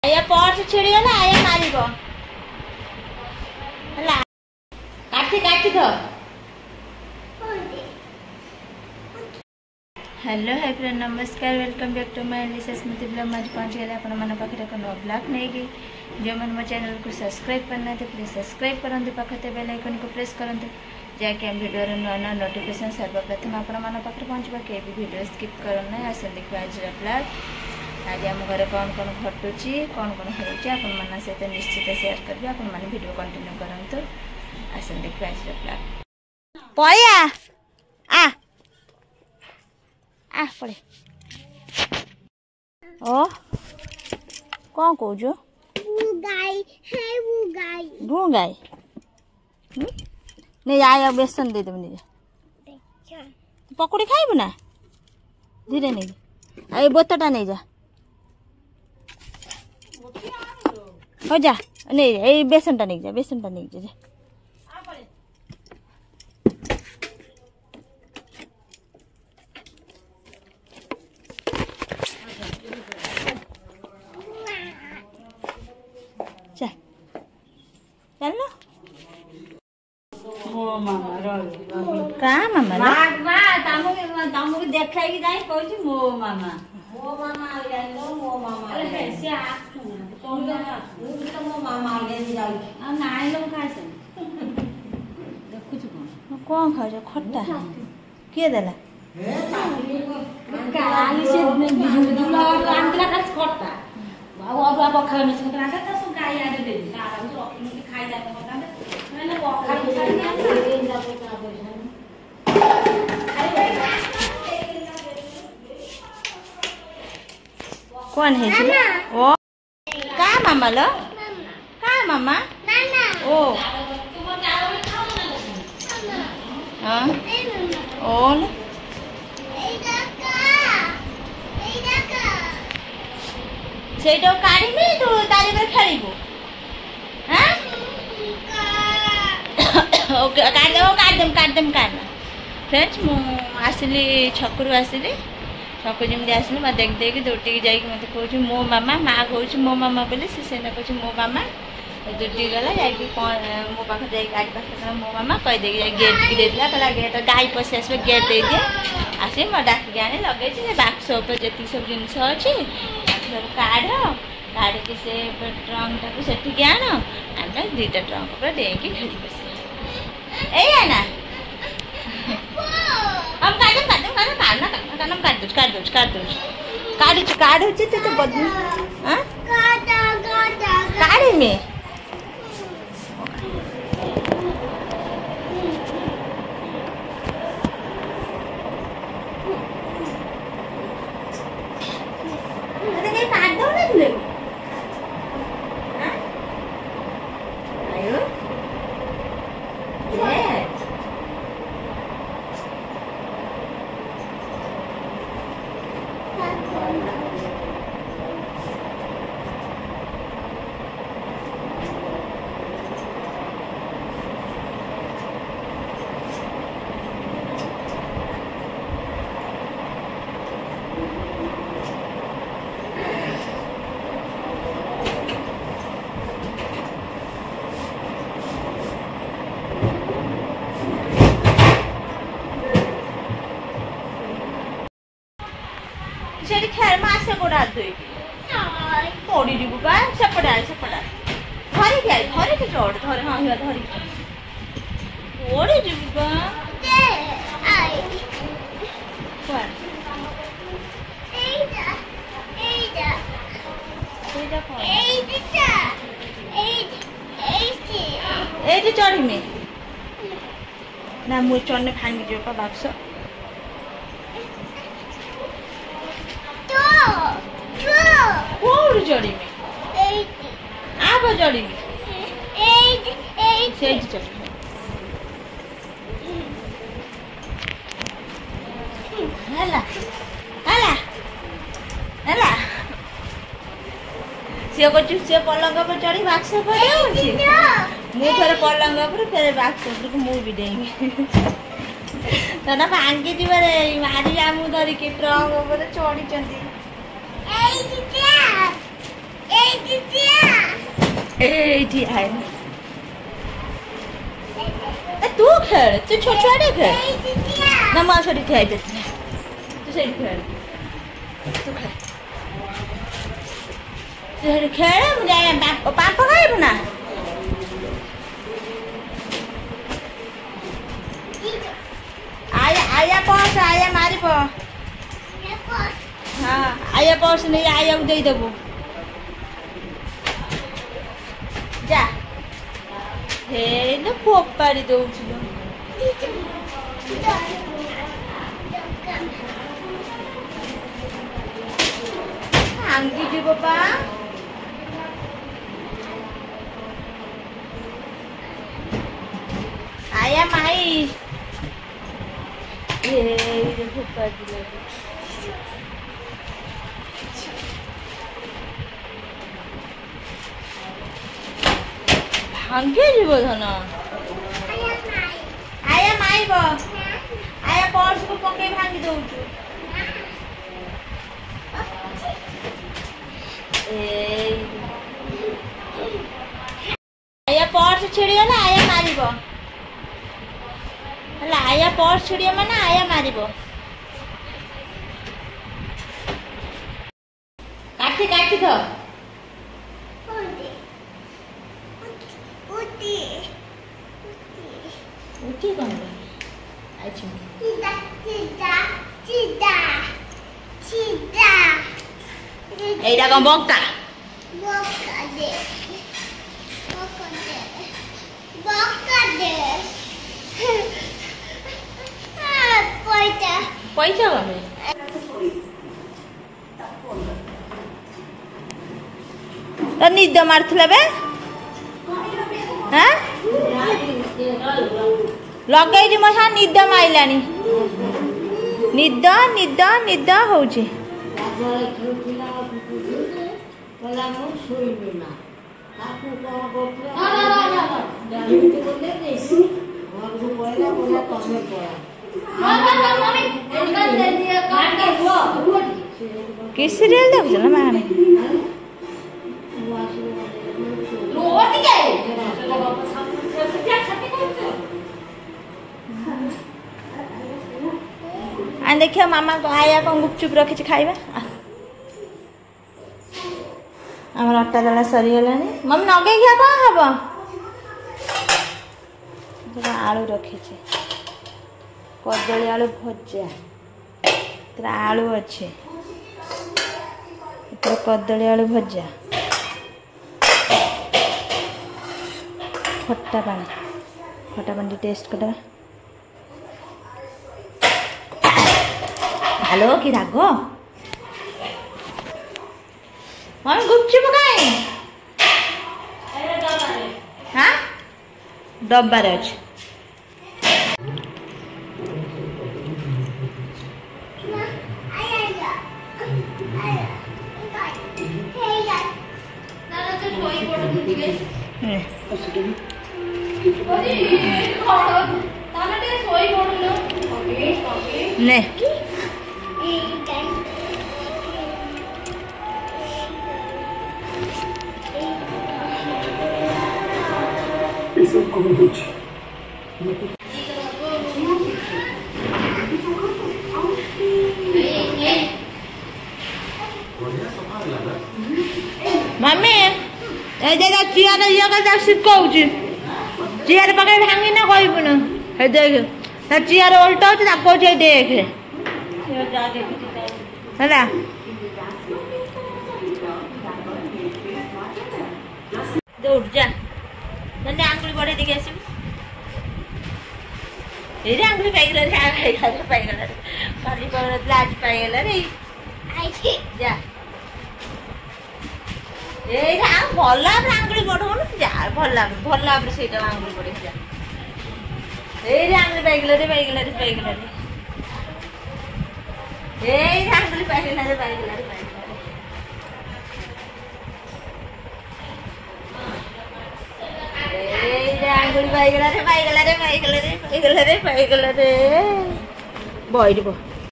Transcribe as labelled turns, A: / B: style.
A: आया पर्स छिड़ी गला आया मारिबो हला काटी काटी दो। हेलो हाय फ्रेंड नमस्कार welcome back to my Lisa Smriti blog आज पहुंच गए अपन मन पाखे एक नवा ब्लॉग नहीं गई जो मन मो चैनल को सब्सक्राइब करना है प्लीज सब्सक्राइब करते पाखे बेल आइकन को प्रेस करते जहाँकि हम वीडियो नुआ नुआ नोटिफिकेशन सर्वप्रथम आपण मन पाखे पहुँचवा के भी वीडियो स्किप करना आस देखिए आज ब्लॉग आज आम घर कौन कौन घटुची कौन कौन होना सहित निश्चित सेयार करेंगे आपण मैंने वीडियो कंटिन्यू करते आस देखिए आज ब्लॉग पया आ पड़े ओ कौन कौच भू गाय नहीं आया बेसन दे देव नहीं पकड़ी खाइबू ना धीरे नहीं आ बोतटा नहीं जा हो जा नहीं ये बेसनटा नहीं जा बेसनटा नहीं जा चलो
B: मो मामा
A: का मामा
B: तमु देखाई जाई कहू मो मामा आ जाई मो मामा अरे से आखु कहू तो मो मामा आ जाई आ नाइ लो खाइस देखु छु
A: कौन खाओ खट्टा किए देला
B: गाली से बिजुला आंतला का खट्टा बाबू अब खाइ न सकता का त सु गाय आडे दे का बाबू अपनी खाइ जाते मत मैंने बखा खाइ ना दे जा तो का पैसा
A: कौन है जी ओ का मामा लो का मामा नाना ओ हां ओल सेटो काढिबी तू तारी पर खेलिबो हां ओके काट देम फ्रेंड्स मु आसली छकुरु आसली छकु जमी आसली मैं देख देख दौटी जाइए मत कह मो मामा माँ कह मो मामा बोले सीना कह मो मामा दौटी गला जा मो पाखे जा गाड़ी पाखे मो मामा कहीदे गेट की देता कहला गेट गाई पशि आस गेट दे दिए आस मैं डाकिक आने लगे बाक्स जी सब जिनस अच्छी सब काढ़ काढ़ी से ट्रंक टाक से आण आम दुईटा ट्रंक पर डेकी खेली बस ना हम काट दो तो बदलू काढ़ी में काट दो ना तुले सेठी खेल मासे गोड़ा दुई पड़ी जीवु बा सेपटा धरी के चढ़ धरे हाँ धरी पड़ी जीवु बा एठी चढ़ी में ना मुझे चढ़ने भांगी जो का बाक्स कोड़ जड़ी में आप जड़ी में सेज चढ़ी हला हला हला से से पलंग पर चढ़ी बाक्स पर मु फेर पलंग पर फेर बाक्स पर मु भी डेंगी तना भांगी जीवरे मारी आमु धरिकी ट्रंक पर चढ़ी चंदी ଏଇଠି ଆଏ ତୁ ଖେଳ ତୁ ଛୋଟ ଛୁଆଟେ ଖେଳ ନା ମୁଁ ଆଉ ସେଠି ଠିଆ ହେଇପାରିବି ତୁ ସେଇଠି ଖେଳ ତୁ ଖେଳ ତୁ ସେଠି ଖେଳ ମୁଁ ଯାଇ ପାମ୍ପ ଖାଇବୁ ନା आया पर्स आया मारिब हाँ आया पर्स नहीं आया देदेबू जा हे फोपाड़ी दौड़ भांगी जीव पा आया माई भांगे जीव धन आया माइब आया पर्स को पके भांगी दौचु आया पर्स छिड़गला आया मारिब आया पर्स छिड़िया माने आया मारिब काठी काठी तो उठी कौन अच्छा सीधा सीधा सीधा सीधा एटा कौन बक्का बक्का दे बक्का दे बक्का दे पैसा पैसा कौन तो निद मारथिला बे हाँ लगे मो सा निद माइलानी निद निद निद होउची किस सीरियल देख ना मैंने देखिए मामा को आया कौन गुपचुप रखी खाइबा आम अटा दला सरीगला मम्मी नगे खिया कौन हम आलू रखी कदली आलू भजा आलू अच्छे कदली आलू भजा खट्टा पानी टेस्ट कर हेलो कि राग मम्मी गुपचुप खाए हाँ डब्बार अच्छे ने मम्मी चेयर ये शिखौची चेयर पकड़ भांगी ना कहबू ना देख चेयर उल्टा होती देख है दौड़ जा मैंने आंगुली बढ़े देखिए आस आंगुली पाइगल पाइगल काली पकड़ा आज पाइगल रे जा भल आंगुली बढ़ौन जा भल से आंगुली बढ़े जा आंगुली पाइगल रे पाइगल रे पाइगल रे आंगुली पाइगल रे पाइगल रे आंगुली पाइगल रे पाइगल रे पाइगल रे पाइगल रे पाइगल रे बैठ